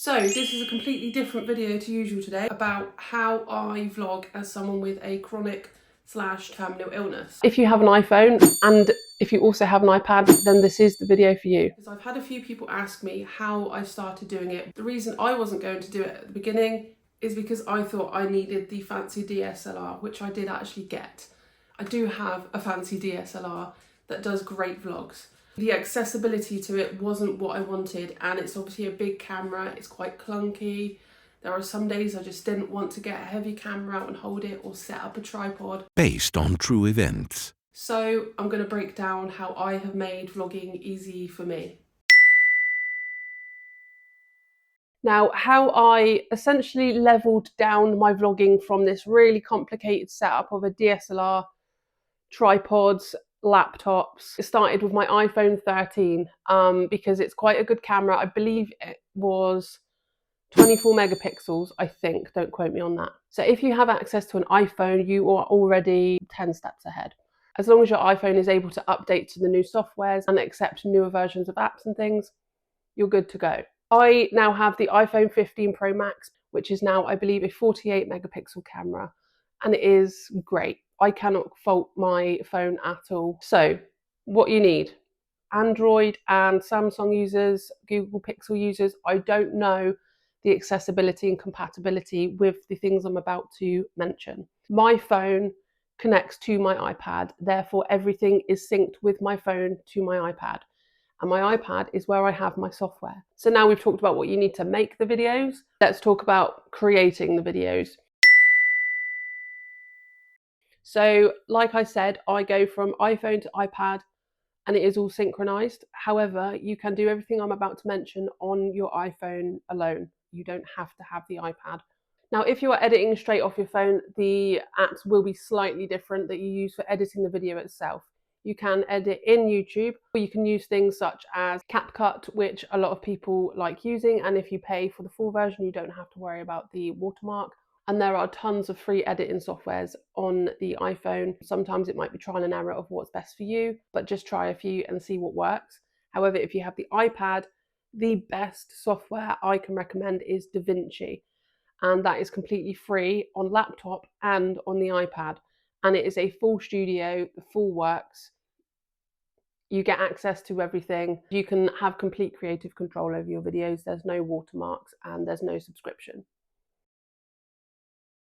So this is a completely different video to usual today about how I vlog as someone with a chronic/terminal illness. If you have an iPhone and if you also have an iPad, then this is the video for you. Because I've had a few people ask me how I started doing it. The reason I wasn't going to do it at the beginning is because I thought I needed the fancy DSLR, which I did actually get. I do have a fancy DSLR that does great vlogs. The accessibility to it wasn't what I wanted, and it's obviously a big camera, it's quite clunky. There are some days I just didn't want to get a heavy camera out and hold it or set up a tripod. Based on true events. So I'm going to break down how I have made vlogging easy for me. Now, how I essentially leveled down my vlogging from this really complicated setup of a DSLR, tripods, laptops. It started with my iPhone 13 because it's quite a good camera. I believe it was 24 megapixels, I think. Don't quote me on that. So if you have access to an iPhone, you are already 10 steps ahead. As long as your iPhone is able to update to the new softwares and accept newer versions of apps and things, you're good to go. I now have the iPhone 15 Pro Max, which is now, I believe, a 48 megapixel camera, and it is great. I cannot fault my phone at all. So, what you need: Android and Samsung users, Google Pixel users. I don't know the accessibility and compatibility with the things I'm about to mention. My phone connects to my iPad, therefore everything is synced with my phone to my iPad. And my iPad is where I have my software. So now we've talked about what you need to make the videos. Let's talk about creating the videos. So like I said, I go from iPhone to iPad and it is all synchronized. However, you can do everything I'm about to mention on your iPhone alone. You don't have to have the iPad. Now, if you are editing straight off your phone, the apps will be slightly different that you use for editing the video itself. You can edit in YouTube, or you can use things such as CapCut, which a lot of people like using, and if you pay for the full version, you don't have to worry about the watermark. And there are tons of free editing softwares on the iPhone. Sometimes it might be trial and error of what's best for you, but just try a few and see what works. However, if you have the iPad, the best software I can recommend is DaVinci, and that is completely free on laptop and on the iPad. And it is a full studio, the full works. You get access to everything. You can have complete creative control over your videos. There's no watermarks and there's no subscription.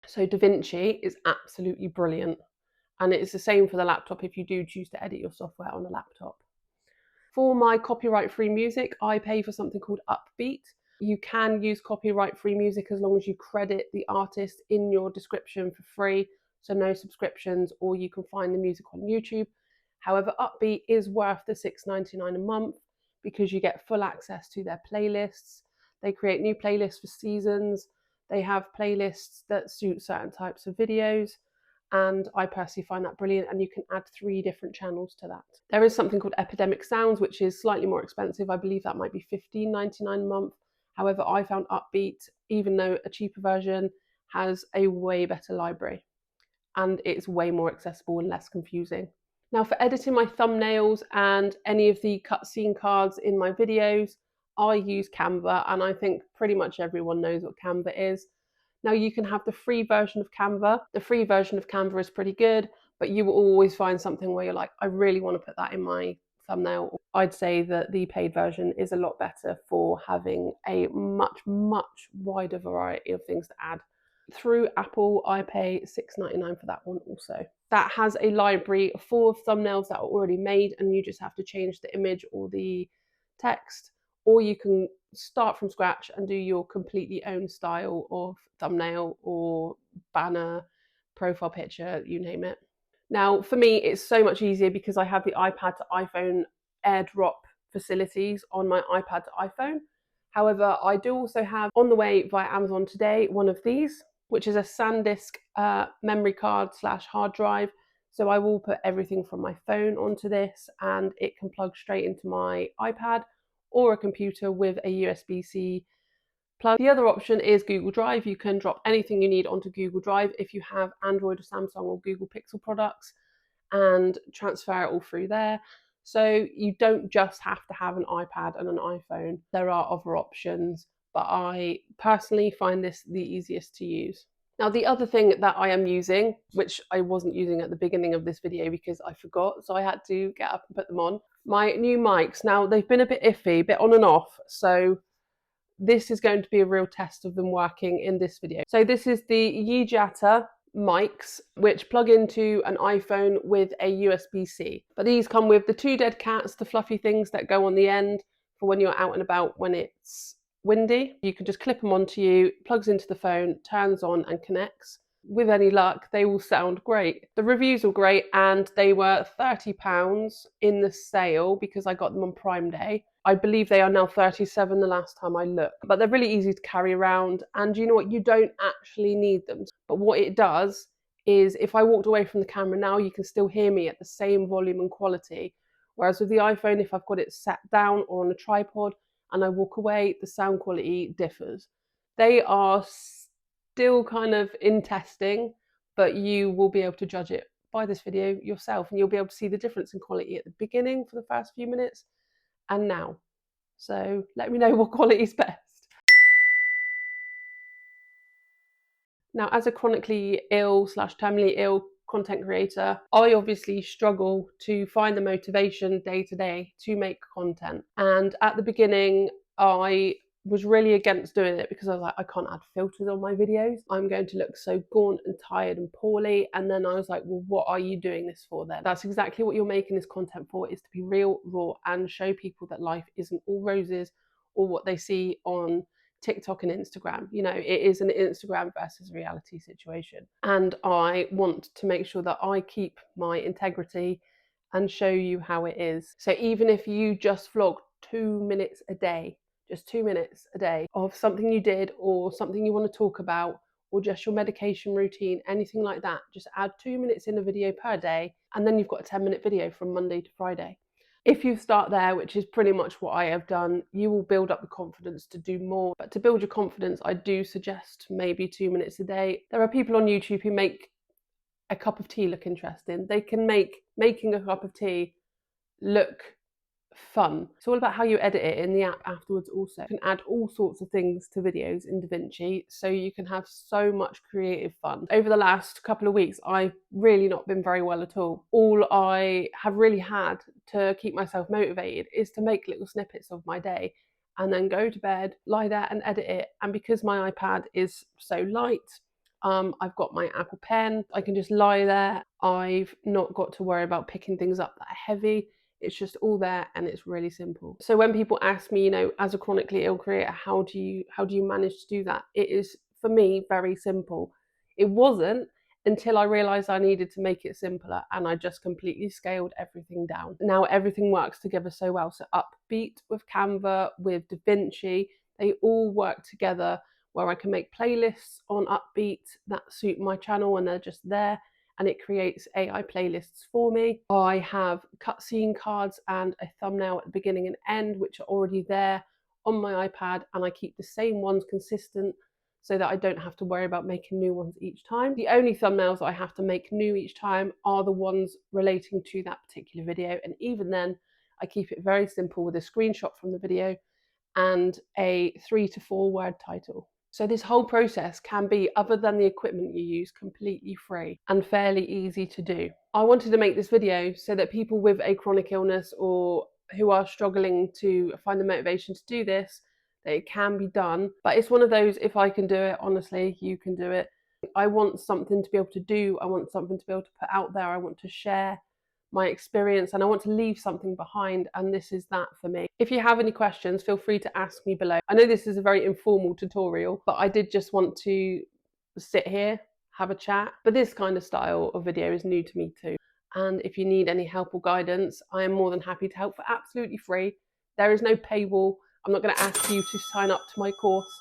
So DaVinci is absolutely brilliant. And it's the same for the laptop if you do choose to edit your software on a laptop. For my copyright-free music, I pay for something called Upbeat. You can use copyright-free music as long as you credit the artist in your description for free, so no subscriptions, or you can find the music on YouTube. However, Upbeat is worth the $6.99 a month because you get full access to their playlists. They create new playlists for seasons. They have playlists that suit certain types of videos. And I personally find that brilliant, and you can add 3 different channels to that. There is something called Epidemic Sounds, which is slightly more expensive. I believe that might be $15.99 a month. However, I found Upbeat, even though a cheaper version, has a way better library and it's way more accessible and less confusing. Now, for editing my thumbnails and any of the cutscene cards in my videos, I use Canva, and I think pretty much everyone knows what Canva is. Now, you can have the free version of Canva. The free version of Canva is pretty good, but you will always find something where you're like, I really want to put that in my thumbnail. I'd say that the paid version is a lot better for having a much wider variety of things to add. Through Apple, I pay $6.99 for that one also. That has a library full of thumbnails that are already made, and you just have to change the image or the text, or you can start from scratch and do your completely own style of thumbnail or banner, profile picture, you name it. Now, for me, it's so much easier because I have the iPad to iPhone AirDrop facilities on my iPad to iPhone. However, I do also have on the way via Amazon today one of these, which is a SanDisk memory card / hard drive. So I will put everything from my phone onto this, and it can plug straight into my iPad or a computer with a USB-C plug. The other option is Google Drive. You can drop anything you need onto Google Drive if you have Android or Samsung or Google Pixel products and transfer it all through there. So you don't just have to have an iPad and an iPhone. There are other options, but I personally find this the easiest to use. Now, the other thing that I am using, which I wasn't using at the beginning of this video because I forgot, so I had to get up and put them on, my new mics. Now, they've been a bit iffy, a bit on and off, so this is going to be a real test of them working in this video. So this is the Yijata mics, which plug into an iPhone with a USB-C. But these come with the two dead cats, the fluffy things that go on the end for when you're out and about when it's windy. You can just clip them onto you, plugs into the phone, turns on and connects. With any luck, they will sound great. The reviews were great and they were £30 in the sale because I got them on Prime Day. I believe they are now 37 the last time I looked, but they're really easy to carry around. And you know what? You don't actually need them. But what it does is if I walked away from the camera now, you can still hear me at the same volume and quality. Whereas with the iPhone, if I've got it sat down or on a tripod and I walk away, the sound quality differs. They are still kind of in testing, but you will be able to judge it by this video yourself, and you'll be able to see the difference in quality at the beginning for the first few minutes and now. So let me know what quality is best. Now, as a chronically ill / terminally ill content creator, I obviously struggle to find the motivation day to day to make content. And at the beginning, I was really against doing it because I was like, I can't add filters on my videos. I'm going to look so gaunt and tired and poorly. And then I was like, well, what are you doing this for then? That's exactly what you're making this content for, is to be real, raw, and show people that life isn't all roses or what they see on TikTok and Instagram. You know, it is an Instagram versus reality situation. And I want to make sure that I keep my integrity and show you how it is. So even if you just vlog 2 minutes a day, just 2 minutes a day of something you did or something you want to talk about, or just your medication routine, anything like that, just add 2 minutes in a video per day, and then you've got a 10-minute video from Monday to Friday. If you start there, which is pretty much what I have done, you will build up the confidence to do more. But to build your confidence, I do suggest maybe 2 minutes a day. There are people on YouTube who make a cup of tea look interesting. They can make making a cup of tea look fun. It's all about how you edit it in the app afterwards also. You can add all sorts of things to videos in DaVinci, so you can have so much creative fun. Over the last couple of weeks, I've really not been very well at all. All I have really had to keep myself motivated is to make little snippets of my day and then go to bed, lie there and edit it. And because my iPad is so light, I've got my Apple Pen. I can just lie there. I've not got to worry about picking things up that are heavy. It's just all there and it's really simple. So when people ask me, you know, as a chronically ill creator, how do you manage to do that? It is, for me, very simple. It wasn't until I realized I needed to make it simpler, and I just completely scaled everything down. Now everything works together so well. So Upbeat with Canva, with DaVinci, they all work together where I can make playlists on Upbeat that suit my channel and they're just there, and it creates AI playlists for me. I have cutscene cards and a thumbnail at the beginning and end, which are already there on my iPad, and I keep the same ones consistent so that I don't have to worry about making new ones each time. The only thumbnails I have to make new each time are the ones relating to that particular video, and even then I keep it very simple with a screenshot from the video and a 3 to 4 word title. So this whole process can be, other than the equipment you use, completely free and fairly easy to do. I wanted to make this video so that people with a chronic illness or who are struggling to find the motivation to do this, that it can be done. But it's one of those, if I can do it, honestly, you can do it. I want something to be able to do. I want something to be able to put out there. I want to share my experience and I want to leave something behind, and this is that for me. If you have any questions, feel free to ask me below. I know this is a very informal tutorial, but I did just want to sit here, have a chat. But this kind of style of video is new to me too. And if you need any help or guidance, I am more than happy to help for absolutely free. There is no paywall. I'm not going to ask you to sign up to my course.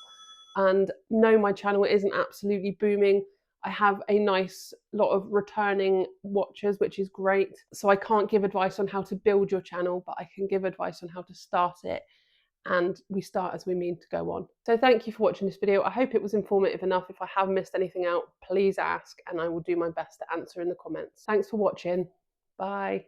And no, my channel isn't absolutely booming. I have a nice lot of returning watchers, which is great. So I can't give advice on how to build your channel, but I can give advice on how to start it. And we start as we mean to go on. So thank you for watching this video. I hope it was informative enough. If I have missed anything out, please ask and I will do my best to answer in the comments. Thanks for watching. Bye.